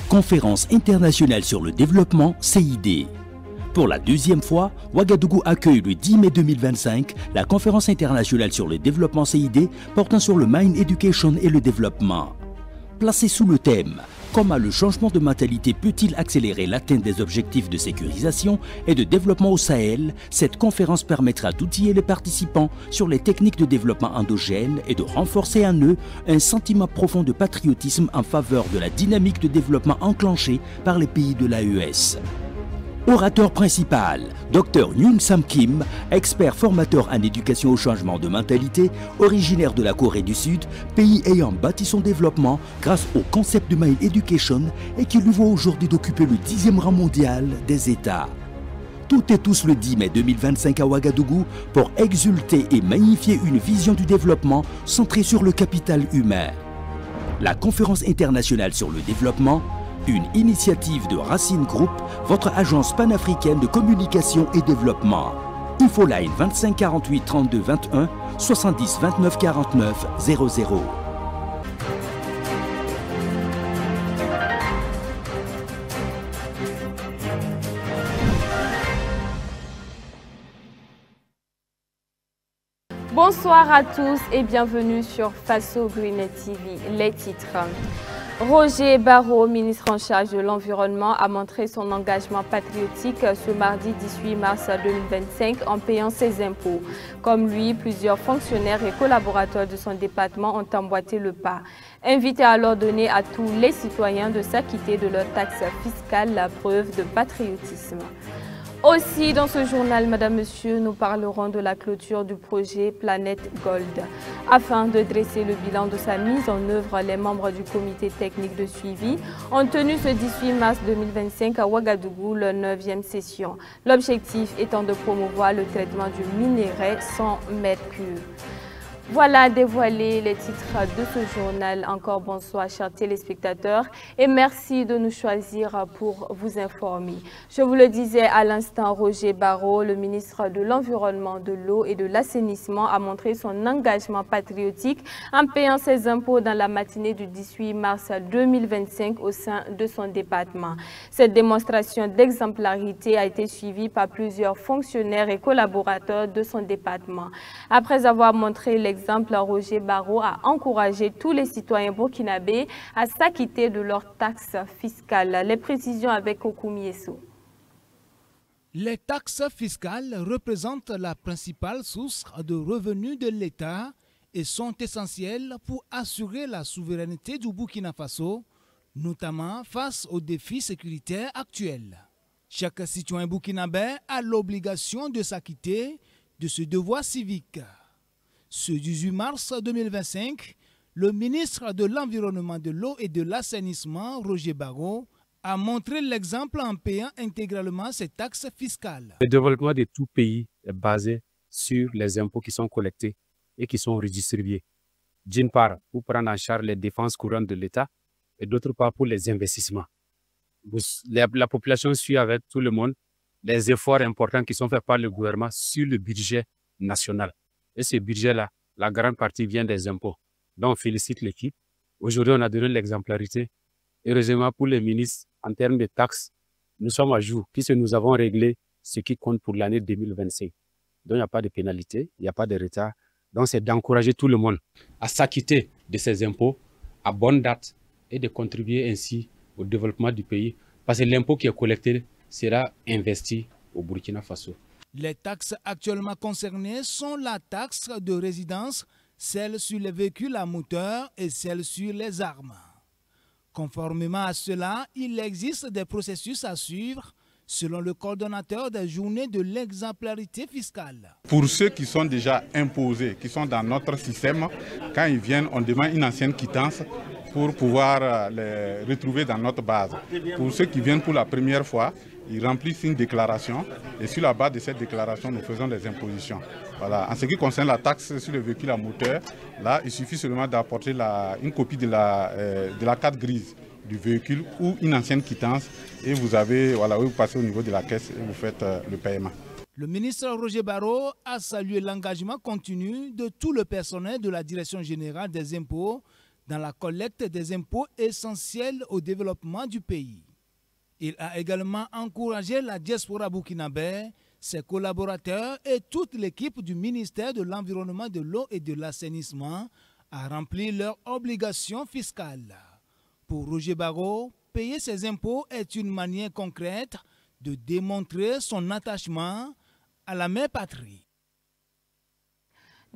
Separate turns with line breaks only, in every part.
Conférence internationale sur le développement CID. Pour la deuxième fois, Ouagadougou accueille le 10 mai 2025 la conférence internationale sur le développement CID portant sur le Mind Education et le développement. Placée sous le thème « Comment le changement de mentalité peut-il accélérer l'atteinte des objectifs de sécurisation et de développement au Sahel ?» Cette conférence permettra d'outiller les participants sur les techniques de développement endogène et de renforcer en eux un sentiment profond de patriotisme en faveur de la dynamique de développement enclenchée par les pays de l'AES. Orateur principal, Dr Yoon Sam Kim, expert formateur en éducation au changement de mentalité, originaire de la Corée du Sud, pays ayant bâti son développement grâce au concept de Mind Education et qui lui voit aujourd'hui d'occuper le 10e rang mondial des États. Toutes et tous le 10 mai 2025 à Ouagadougou pour exulter et magnifier une vision du développement centrée sur le capital humain. La conférence internationale sur le développement, une initiative de Racine Group, votre agence panafricaine de communication et développement. Infoline 25 48 32 21 70 29 49 00.
Bonsoir à tous et bienvenue sur Faso Green TV. Les titres. Roger Barrot, ministre en charge de l'Environnement, a montré son engagement patriotique ce mardi 18 mars 2025 en payant ses impôts. Comme lui, plusieurs fonctionnaires et collaborateurs de son département ont emboîté le pas. Invité à leur donner à tous les citoyens de s'acquitter de leurs taxes fiscales, la preuve de patriotisme. Aussi, dans ce journal, Madame, Monsieur, nous parlerons de la clôture du projet Planète Gold. Afin de dresser le bilan de sa mise en œuvre, les membres du comité technique de suivi ont tenu ce 18 mars 2025 à Ouagadougou leur 9e session. L'objectif étant de promouvoir le traitement du minerai sans mercure. Voilà dévoilé les titres de ce journal. Encore bonsoir chers téléspectateurs et merci de nous choisir pour vous informer. Je vous le disais à l'instant, Roger Barrot, le ministre de l'Environnement, de l'Eau et de l'Assainissement, a montré son engagement patriotique en payant ses impôts dans la matinée du 18 mars 2025 au sein de son département. Cette démonstration d'exemplarité a été suivie par plusieurs fonctionnaires et collaborateurs de son département. Après avoir montré l'exemple, Roger Barrot a encouragé tous les citoyens burkinabés à s'acquitter de leurs taxes fiscales. Les précisions avec Okumi Esso.
Les taxes fiscales représentent la principale source de revenus de l'État et sont essentielles pour assurer la souveraineté du Burkina Faso, notamment face aux défis sécuritaires actuels. Chaque citoyen burkinabé a l'obligation de s'acquitter de ce devoir civique. Ce 18 mars 2025, le ministre de l'Environnement, de l'Eau et de l'Assainissement, Roger Barrot, a montré l'exemple en payant intégralement ses taxes fiscales.
Le développement de tout pays est basé sur les impôts qui sont collectés et qui sont redistribués. D'une part, pour prendre en charge les dépenses courantes de l'État et d'autre part pour les investissements. La population suit avec tout le monde les efforts importants qui sont faits par le gouvernement sur le budget national. Et ce budget-là, la grande partie vient des impôts. Donc, on félicite l'équipe. Aujourd'hui, on a donné l'exemplarité. Heureusement pour les ministres, en termes de taxes, nous sommes à jour, puisque nous avons réglé ce qui compte pour l'année 2025. Donc, il n'y a pas de pénalité, il n'y a pas de retard. Donc, c'est d'encourager tout le monde à s'acquitter de ces impôts à bonne date et de contribuer ainsi au développement du pays. Parce que l'impôt qui est collecté sera investi au Burkina Faso.
Les taxes actuellement concernées sont la taxe de résidence, celle sur les véhicules à moteur et celle sur les armes. Conformément à cela, il existe des processus à suivre selon le coordonnateur des journées de l'exemplarité fiscale.
Pour ceux qui sont déjà imposés, qui sont dans notre système, quand ils viennent, on demande une ancienne quittance pour pouvoir les retrouver dans notre base. Pour ceux qui viennent pour la première fois, ils remplissent une déclaration et sur la base de cette déclaration, nous faisons des impositions. Voilà. En ce qui concerne la taxe sur les véhicules à moteur, là, il suffit seulement d'apporter une copie de la carte grise du véhicule ou une ancienne quittance et vous avez, voilà, vous passez au niveau de la caisse et vous faites le paiement.
Le ministre Roger Barrot a salué l'engagement continu de tout le personnel de la Direction générale des impôts dans la collecte des impôts essentiels au développement du pays. Il a également encouragé la diaspora burkinabé, ses collaborateurs et toute l'équipe du ministère de l'Environnement, de l'Eau et de l'Assainissement à remplir leurs obligations fiscales. Pour Roger Barreau, payer ses impôts est une manière concrète de démontrer son attachement à la mère patrie.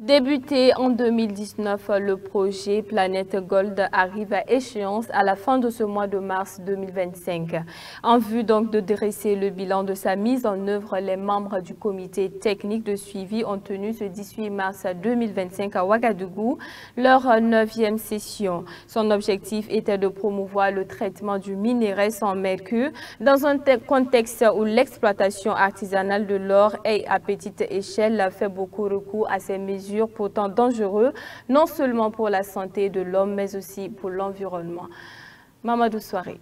Débuté en 2019, le projet Planète Gold arrive à échéance à la fin de ce mois de mars 2025. En vue donc de dresser le bilan de sa mise en œuvre, les membres du comité technique de suivi ont tenu ce 18 mars 2025 à Ouagadougou leur 9e session. Son objectif était de promouvoir le traitement du minerai sans mercure dans un contexte où l'exploitation artisanale de l'or et à petite échelle fait beaucoup recours à ces mesures pourtant dangereux, non seulement pour la santé de l'homme, mais aussi pour l'environnement. Mamadou Soiré.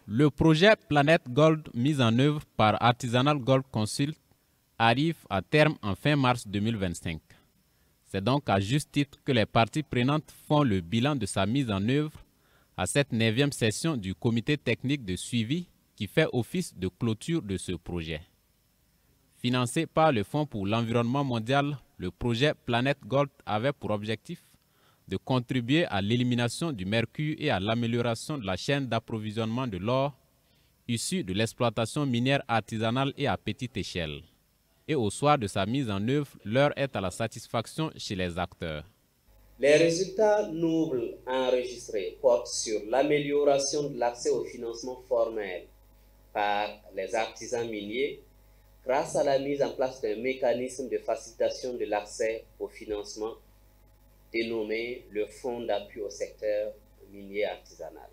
Le projet Planète Gold, mis en œuvre par Artisanal Gold Consult, arrive à terme en fin mars 2025. C'est donc à juste titre que les parties prenantes font le bilan de sa mise en œuvre à cette 9e session du comité technique de suivi qui fait office de clôture de ce projet. Financé par le Fonds pour l'environnement mondial, le projet Planète Gold avait pour objectif de contribuer à l'élimination du mercure et à l'amélioration de la chaîne d'approvisionnement de l'or issu de l'exploitation minière artisanale et à petite échelle. Et au soir de sa mise en œuvre, l'heure est à la satisfaction chez les acteurs.
Les résultats nobles enregistrés portent sur l'amélioration de l'accès au financement formel par les artisans miniers, grâce à la mise en place d'un mécanisme de facilitation de l'accès au financement dénommé le Fonds d'appui au secteur minier artisanal.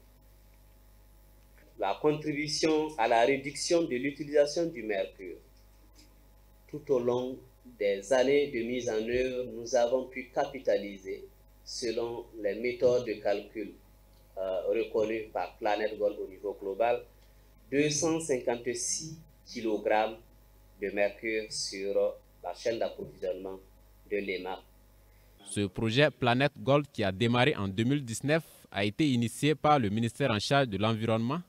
La contribution à la réduction de l'utilisation du mercure. Tout au long des années de mise en œuvre, nous avons pu capitaliser, selon les méthodes de calcul reconnues par Planète Gold au niveau global, 256 kg de mercure sur la chaîne d'approvisionnement de l'EMAP.
Ce projet Planète Gold, qui a démarré en 2019, a été initié par le ministère en charge de l'Environnement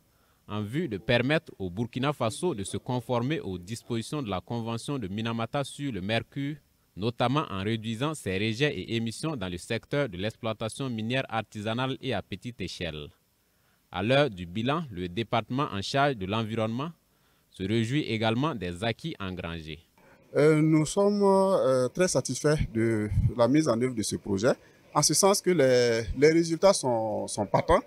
en vue de permettre au Burkina Faso de se conformer aux dispositions de la Convention de Minamata sur le mercure, notamment en réduisant ses rejets et émissions dans le secteur de l'exploitation minière artisanale et à petite échelle. À l'heure du bilan, le département en charge de l'environnement se réjouit également des acquis engrangés.
Nous sommes très satisfaits de la mise en œuvre de ce projet, en ce sens que les résultats sont patents.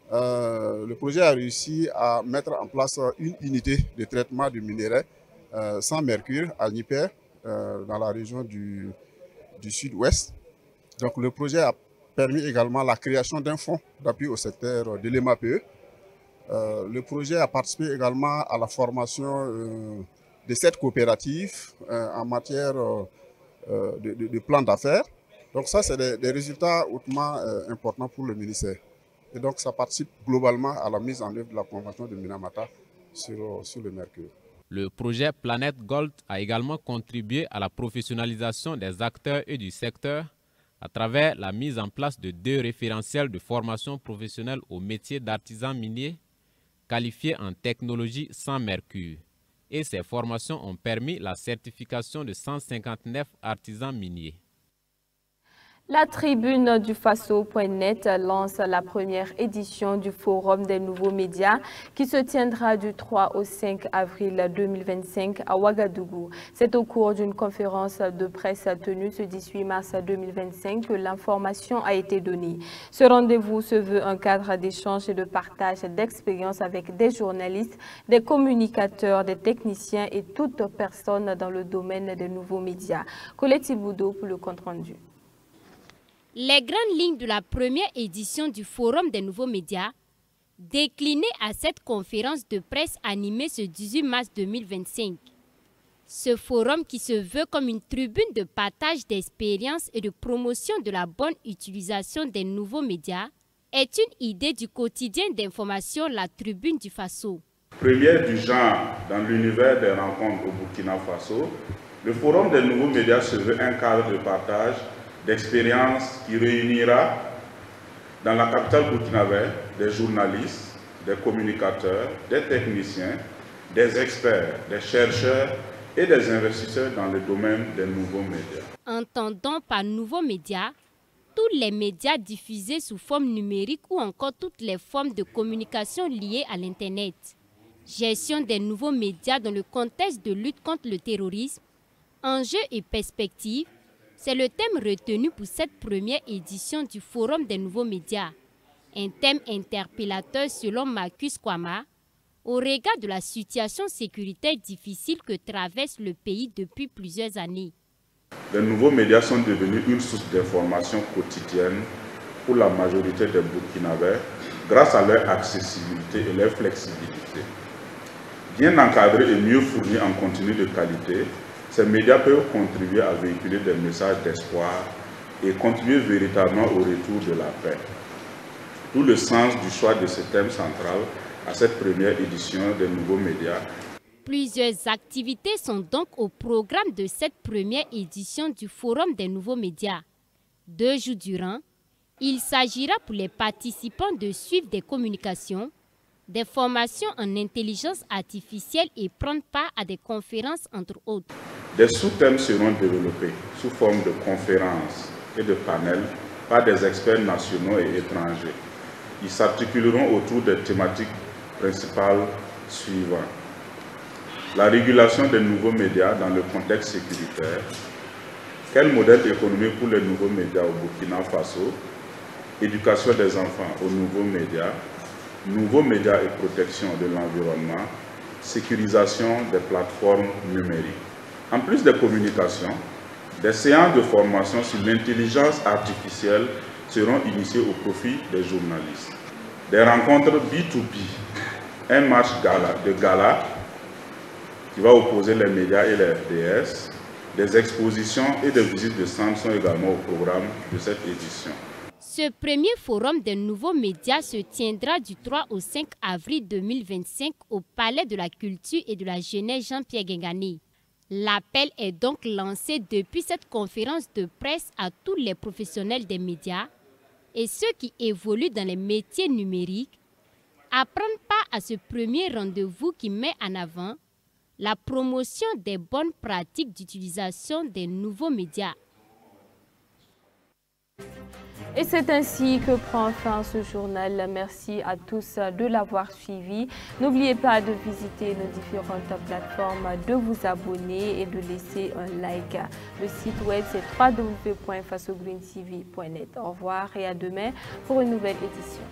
Le projet a réussi à mettre en place une unité de traitement du minerai sans mercure à Niper, dans la région du sud-ouest. Donc le projet a permis également la création d'un fonds d'appui au secteur de l'EMAPE. Le projet a participé également à la formation de 7 coopératives en matière de plan d'affaires. Donc ça, c'est des résultats hautement importants pour le ministère. Et donc ça participe globalement à la mise en œuvre de la Convention de Minamata sur le mercure.
Le projet Planète Gold a également contribué à la professionnalisation des acteurs et du secteur à travers la mise en place de 2 référentiels de formation professionnelle au métier d'artisan minier qualifiés en technologie sans mercure. Et ces formations ont permis la certification de 159 artisans miniers.
La tribune du Faso.net lance la première édition du Forum des nouveaux médias qui se tiendra du 3 au 5 avril 2025 à Ouagadougou. C'est au cours d'une conférence de presse tenue ce 18 mars 2025 que l'information a été donnée. Ce rendez-vous se veut un cadre d'échange et de partage d'expériences avec des journalistes, des communicateurs, des techniciens et toute personne dans le domaine des nouveaux médias. Colette Iboudou pour le compte-rendu.
Les grandes lignes de la première édition du Forum des nouveaux médias, déclinées à cette conférence de presse animée ce 18 mars 2025. Ce forum, qui se veut comme une tribune de partage d'expériences et de promotion de la bonne utilisation des nouveaux médias, est une idée du quotidien d'information La Tribune du Faso.
Première du genre dans l'univers des rencontres au Burkina Faso, le Forum des nouveaux médias se veut un cadre de partage d'expérience qui réunira dans la capitale burkinabé des journalistes, des communicateurs, des techniciens, des experts, des chercheurs et des investisseurs dans le domaine des nouveaux médias.
Entendons par nouveaux médias tous les médias diffusés sous forme numérique ou encore toutes les formes de communication liées à l'Internet. Gestion des nouveaux médias dans le contexte de lutte contre le terrorisme, enjeux et perspectives, c'est le thème retenu pour cette première édition du Forum des nouveaux médias. Un thème interpellateur selon Marcus Kwama, au regard de la situation sécuritaire difficile que traverse le pays depuis plusieurs années.
Les nouveaux médias sont devenus une source d'information quotidienne pour la majorité des Burkinabés grâce à leur accessibilité et leur flexibilité. Bien encadrés et mieux fournis en contenu de qualité, ces médias peuvent contribuer à véhiculer des messages d'espoir et contribuer véritablement au retour de la paix. D'où le sens du choix de ce thème central à cette première édition des nouveaux médias.
Plusieurs activités sont donc au programme de cette première édition du Forum des nouveaux médias. 2 jours durant, il s'agira pour les participants de suivre des communications, des formations en intelligence artificielle et prendre part à des conférences entre autres.
Des sous-thèmes seront développés sous forme de conférences et de panels par des experts nationaux et étrangers. Ils s'articuleront autour des thématiques principales suivantes. La régulation des nouveaux médias dans le contexte sécuritaire. Quel modèle économique pour les nouveaux médias au Burkina Faso? Éducation des enfants aux nouveaux médias et protection de l'environnement, sécurisation des plateformes numériques. En plus des communications, des séances de formation sur l'intelligence artificielle seront initiées au profit des journalistes. Des rencontres B2B, un match de gala qui va opposer les médias et les FDS, des expositions et des visites de centres sont également au programme de cette édition.
Ce premier forum des nouveaux médias se tiendra du 3 au 5 avril 2025 au Palais de la Culture et de la Jeunesse Jean-Pierre Guingané. L'appel est donc lancé depuis cette conférence de presse à tous les professionnels des médias et ceux qui évoluent dans les métiers numériques à prendre part à ce premier rendez-vous qui met en avant la promotion des bonnes pratiques d'utilisation des nouveaux médias.
Et c'est ainsi que prend fin ce journal. Merci à tous de l'avoir suivi. N'oubliez pas de visiter nos différentes plateformes, de vous abonner et de laisser un like. Le site web c'est www.fasogreenTV.net. Au revoir et à demain pour une nouvelle édition.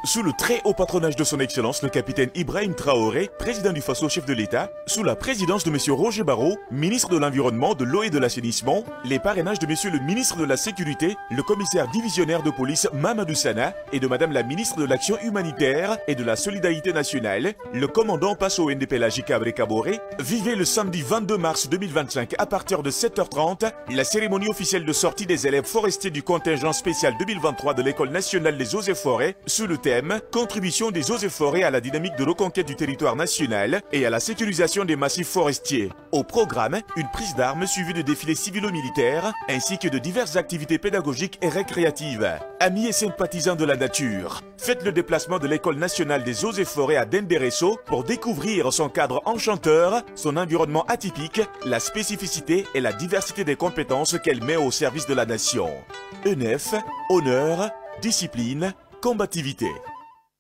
Sous le très haut patronage de son Excellence, le capitaine Ibrahim Traoré, président du Faso, chef de l'État, sous la présidence de M. Roger Barrot, ministre de l'Environnement, de l'Eau et de l'Assainissement, les parrainages de M. le ministre de la Sécurité, le commissaire divisionnaire de police Mamadou Sana et de Mme la ministre de l'Action humanitaire et de la Solidarité nationale, le commandant Passo Ndepelaji Kabré Kaboré, vivait le samedi 22 mars 2025 à partir de 7h30 la cérémonie officielle de sortie des élèves forestiers du contingent spécial 2023 de l'École nationale des eaux et forêts sous le thème Contribution des eaux et forêts à la dynamique de reconquête du territoire national et à la sécurisation des massifs forestiers. Au programme, une prise d'armes suivie de défilés civilo-militaires ainsi que de diverses activités pédagogiques et récréatives. Amis et sympathisants de la nature, faites le déplacement de l'École nationale des eaux et forêts à Denderesso pour découvrir son cadre enchanteur, son environnement atypique, la spécificité et la diversité des compétences qu'elle met au service de la nation. ENEF, honneur, discipline, combativité.